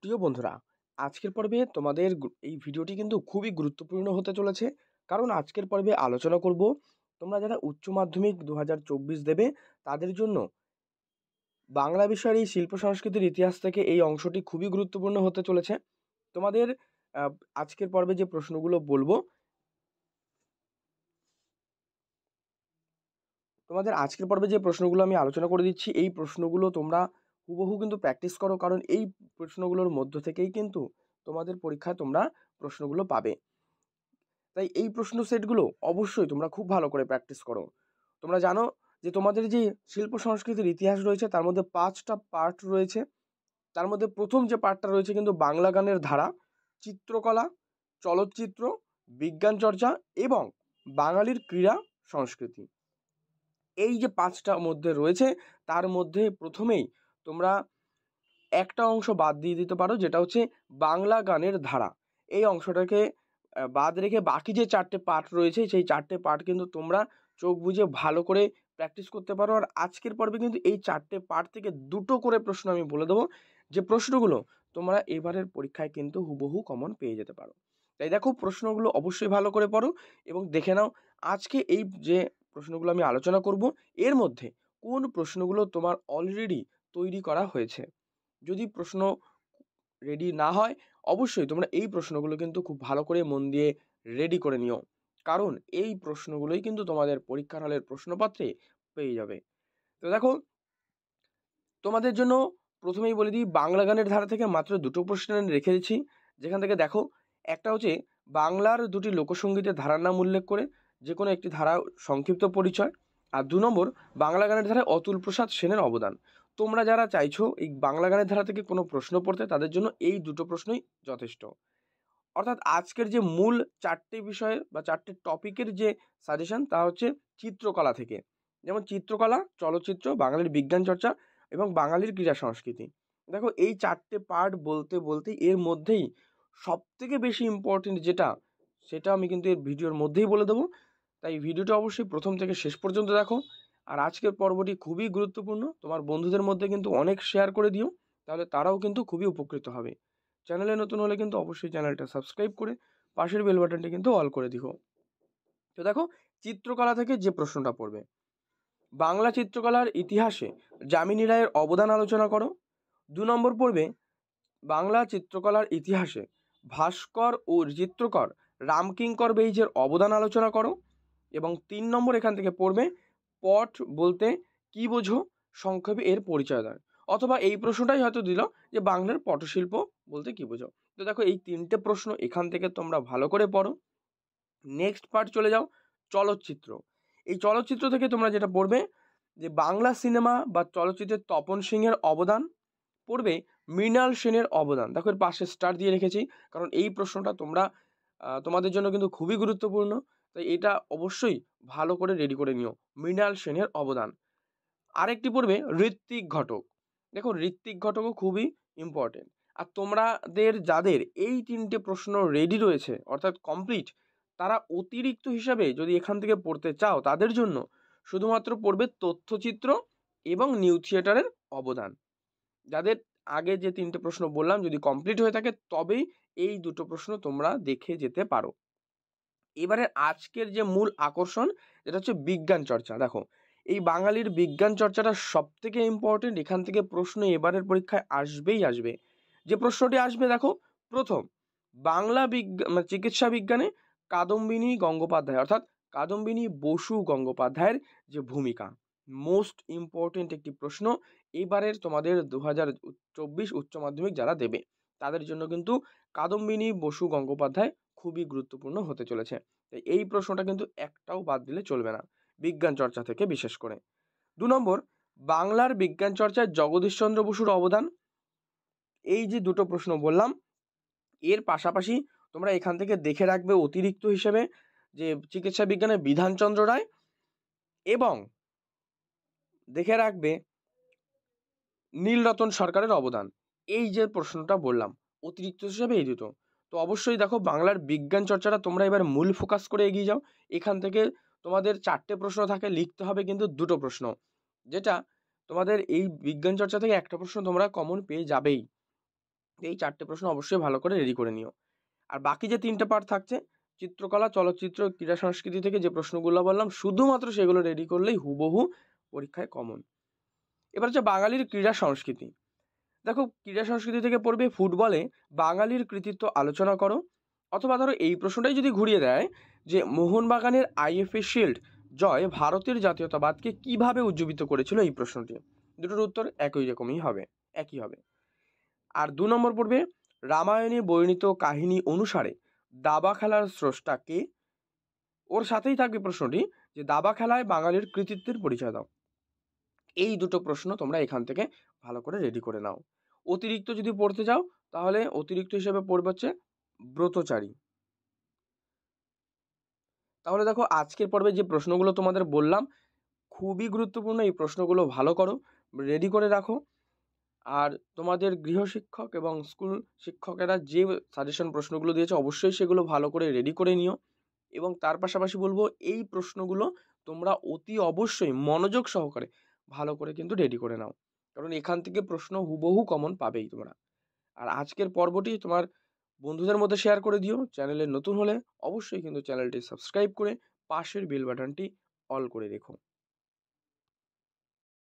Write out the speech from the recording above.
প্রিয় বন্ধুরা, আজকের পর্বে তোমাদের এই ভিডিওটি কিন্তু খুবই গুরুত্বপূর্ণ হতে চলেছে। কারণ আজকের পর্বে আলোচনা করব তোমরা যারা উচ্চ মাধ্যমিক ২০২৪ দেবে তাদের জন্য বাংলা বিষয়ের এই শিল্প সংস্কৃতির ইতিহাস থেকে এই অংশটি খুবই গুরুত্বপূর্ণ হতে চলেছে। তোমাদের আ আজকের পর্বে যে প্রশ্নগুলো বলব, তোমাদের আজকের পর্বে যে প্রশ্নগুলো আমি আলোচনা করে দিচ্ছি, এই প্রশ্নগুলো তোমরা হুবহু কিন্তু প্র্যাকটিস করো। কারণ এই প্রশ্নগুলোর মধ্য থেকেই কিন্তু তোমাদের পরীক্ষায় তোমরা প্রশ্নগুলো পাবে। তাই এই প্রশ্ন সেটগুলো অবশ্যই তোমরা খুব ভালো করে প্র্যাকটিস করো। তোমরা জানো যে তোমাদের যে শিল্প সংস্কৃতির ইতিহাস রয়েছে তার মধ্যে ৫টা পার্ট রয়েছে। তার মধ্যে প্রথম যে পার্টটা রয়েছে কিন্তু বাংলা গানের ধারা, চিত্রকলা, চলচ্চিত্র, বিজ্ঞান চর্চা এবং বাঙালির ক্রীড়া সংস্কৃতি। এই যে ৫টার মধ্যে রয়েছে তার মধ্যে প্রথমেই তোমরা একটা অংশ বাদ দিয়ে দিতে পারো, যেটা হচ্ছে বাংলা গানের ধারা। এই অংশটাকে বাদ রেখে বাকি যে ৪টে পার্ট রয়েছে সেই ৪টে পার্ট কিন্তু তোমরা চোখ বুজে ভালো করে প্র্যাকটিস করতে পারো। আর আজকের পর্বে কিন্তু এই ৪টে পার্ট থেকে ২টো করে প্রশ্ন আমি বলে দেবো, যে প্রশ্নগুলো তোমরা এবারের পরীক্ষায় কিন্তু হুবহু কমন পেয়ে যেতে পারো। তাই দেখো, প্রশ্নগুলো অবশ্যই ভালো করে পড়ো এবং দেখে নাও আজকে এই যে প্রশ্নগুলো আমি আলোচনা করব এর মধ্যে কোন প্রশ্নগুলো তোমার অলরেডি তৈরি করা হয়েছে। যদি প্রশ্ন রেডি না হয়, অবশ্যই তোমরা এই প্রশ্নগুলো কিন্তু খুব ভালো করে মন দিয়ে রেডি করে নিও। কারণ এই প্রশ্নগুলোই কিন্তু তোমাদের পরীক্ষার হলের প্রশ্নপত্রে পেয়ে যাবে। তো দেখো, তোমাদের জন্য প্রথমেই বলে দিই, বাংলা গানের ধারা থেকে মাত্র ২টো প্রশ্ন আমি রেখে দিচ্ছি। যেখান থেকে দেখো, একটা হচ্ছে বাংলার ২টি লোকসঙ্গীতের ধারার নাম উল্লেখ করে যে কোনো একটি ধারা সংক্ষিপ্ত পরিচয়। আর ২ নম্বর, বাংলা গানের ধারায় অতুল প্রসাদ সেনের অবদান। তোমরা যারা চাইছো এই বাংলা গানের ধারা থেকে কোনো প্রশ্ন পড়তে, তাদের জন্য এই ২টো প্রশ্নই যথেষ্ট। অর্থাৎ আজকের যে মূল ৪টে বিষয়ের বা ৪টে টপিকের যে সাজেশন, তা হচ্ছে চিত্রকলা থেকে। যেমন চিত্রকলা, চলচ্চিত্র, বাঙালির বিজ্ঞান চর্চা এবং বাঙালির ক্রীড়া সংস্কৃতি। দেখো, এই ৪টে পার্ট বলতে বলতেই এর মধ্যেই সবথেকে বেশি ইম্পর্টেন্ট যেটা, সেটা আমি কিন্তু এর ভিডিওর মধ্যেই বলে দেবো। তাই ভিডিওটা অবশ্যই প্রথম থেকে শেষ পর্যন্ত দেখো। আর আজকের পর্বটি খুবই গুরুত্বপূর্ণ, তোমার বন্ধুদের মধ্যে কিন্তু অনেক শেয়ার করে দিও, তাহলে তারাও কিন্তু খুবই উপকৃত হবে। চ্যানেলে নতুন হলে কিন্তু অবশ্যই চ্যানেলটা সাবস্ক্রাইব করে পাশের বেল বাটনটি কিন্তু অল করে দিও। তো দেখো, চিত্রকলা থেকে যে প্রশ্নটা পড়বে, বাংলা চিত্রকলার ইতিহাসে যামিনী রায়ের অবদান আলোচনা করো। ২ নম্বর পড়বে, বাংলা চিত্রকলার ইতিহাসে ভাস্কর ও চিত্রকর রামকিঙ্কর বেইজের অবদান আলোচনা করো। এবং ৩ নম্বর এখান থেকে পড়বে, পট বলতে কি বোঝো, সংক্ষেপে এর পরিচয় দেয়। অথবা এই প্রশ্নটাই হয়তো দিল যে বাংলার পটশিল্প বলতে কি বোঝো। তো দেখো, এই ৩টে প্রশ্ন এখান থেকে তোমরা ভালো করে পড়ো। নেক্সট পার্ট চলে যাও, চলচ্চিত্র। এই চলচ্চিত্র থেকে তোমরা যেটা পড়বে, যে বাংলা সিনেমা বা চলচ্চিত্রে তপন সিংহের অবদান। পড়বে মৃণাল সেনের অবদান। দেখো, এর পাশে স্টার দিয়ে রেখেছি, কারণ এই প্রশ্নটা তোমরা তোমাদের জন্য কিন্তু খুবই গুরুত্বপূর্ণ। তাই এটা অবশ্যই ভালো করে রেডি করে নিও, মৃণাল সেনের অবদান। আরেকটি পড়বে ঋত্বিক ঘটক। দেখো, ঋত্বিক ঘটকও খুবই ইম্পর্টেন্ট। আর তোমাদের যাদের এই ৩টে প্রশ্ন রেডি রয়েছে, অর্থাৎ কমপ্লিট, তারা অতিরিক্ত হিসাবে যদি এখান থেকে পড়তে চাও, তাদের জন্য শুধুমাত্র পড়বে তথ্যচিত্র এবং নিউ থিয়েটারের অবদান। যাদের আগে যে ৩টে প্রশ্ন বললাম যদি কমপ্লিট হয়ে থাকে, তবেই এই ২টো প্রশ্ন তোমরা দেখে যেতে পারো। এবারে আজকের যে মূল আকর্ষণ, যেটা হচ্ছে বিজ্ঞান চর্চা। দেখো, এই বাঙালির বিজ্ঞান চর্চাটা সবথেকে ইম্পর্টেন্ট। এখান থেকে প্রশ্ন এবারের পরীক্ষায় আসবেই আসবে। যে প্রশ্নটি আসবে, দেখো, প্রথম, বাংলা চিকিৎসা বিজ্ঞানে কাদম্বিনী গঙ্গোপাধ্যায়, অর্থাৎ কাদম্বিনী বসু গঙ্গোপাধ্যায়ের যে ভূমিকা, মোস্ট ইম্পর্টেন্ট একটি প্রশ্ন। এবারের তোমাদের ২০২৪ উচ্চ মাধ্যমিক যারা দেবে তাদের জন্য কিন্তু কাদম্বিনী বসু গঙ্গোপাধ্যায় খুবই গুরুত্বপূর্ণ হতে চলেছে। তাই এই প্রশ্নটা কিন্তু একটাও বাদ দিলে চলবে না, বিজ্ঞান চর্চা থেকে বিশেষ করে। ২ নম্বর, বাংলার বিজ্ঞান চর্চায় জগদীশচন্দ্র বসুর অবদান। এই যে ২টো প্রশ্ন বললাম, এর পাশাপাশি তোমরা এখান থেকে দেখে রাখবে অতিরিক্ত হিসেবে যে চিকিৎসা বিজ্ঞানে বিধানচন্দ্র রায়, এবং দেখে রাখবে নীলরতন সরকারের অবদান। এই যে প্রশ্নটা বললাম, অতিরিক্ত হিসেবে এই দুটো। তো অবশ্যই দেখো, বাংলার বিজ্ঞান চর্চাটা তোমরা এবার মূল ফোকাস করে এগিয়ে যাও। এখান থেকে তোমাদের ৪টে প্রশ্ন থাকে, লিখতে হবে কিন্তু ২টো প্রশ্ন, যেটা তোমাদের এই বিজ্ঞান চর্চা থেকে একটা প্রশ্ন তোমরা কমন পেয়ে যাবেই। এই 4টে প্রশ্ন অবশ্যই ভালো করে রেডি করে নিও। আর বাকি যে 3টে পার্ট থাকছে, চিত্রকলা, চলচ্চিত্র, ক্রীড়া সংস্কৃতি থেকে যে প্রশ্নগুলো বললাম শুধুমাত্র সেগুলো রেডি করলেই হুবহু পরীক্ষায় কমন। এবার হচ্ছে বাঙালির ক্রীড়া সংস্কৃতি। দেখো, ক্রীড়া সংস্কৃতি থেকে পড়বে ফুটবলে বাঙালির কৃতিত্ব আলোচনা করো। অথবা ধরো এই প্রশ্নটাই যদি ঘুরিয়ে দেয় যে মোহনবাগানের আইএফএ শিল্ড জয় ভারতের জাতীয়তাবাদকে কিভাবে উজ্জীবিত করেছিল, এই প্রশ্নটি, দুটোর উত্তর একই রকমই হবে, একই হবে। আর 2 নম্বর পড়বে রামায়ণে বর্ণিত কাহিনী অনুসারে দাবা খেলার স্রষ্টা কে। ওর সাথেই থাকবে প্রশ্নটি যে দাবা খেলায় বাঙালির কৃতিত্বের পরিচয় দাও। এই দুটো প্রশ্ন তোমরা এখান থেকে ভালো করে রেডি করে নাও। অতিরিক্ত যদি পড়তে যাও তাহলে অতিরিক্ত হিসেবে পড়বে হচ্ছে ব্রতচারী। তাহলে দেখো, আজকের পর্বে যে প্রশ্নগুলো তোমাদের বললাম খুবই গুরুত্বপূর্ণ, এই প্রশ্নগুলো ভালো করো, রেডি করে রাখো। আর তোমাদের গৃহশিক্ষক এবং স্কুল শিক্ষকেরা যে সাজেশন প্রশ্নগুলো দিয়েছে অবশ্যই সেগুলো ভালো করে রেডি করে নিও। এবং তার পাশাপাশি বলবো এই প্রশ্নগুলো তোমরা অতি অবশ্যই মনোযোগ সহকারে ভালো করে কিন্তু রেডি করে নাও, কারণ এখান থেকে প্রশ্ন হুবহু কমন পাবেই তোমরা। আর আজকের পর্বটি তোমার বন্ধুদের মধ্যে শেয়ার করে দিও। চ্যানেলে নতুন হলে অবশ্যই কিন্তু চ্যানেলটি সাবস্ক্রাইব করে পাশের বেল বাটনটি অল করে রেখো।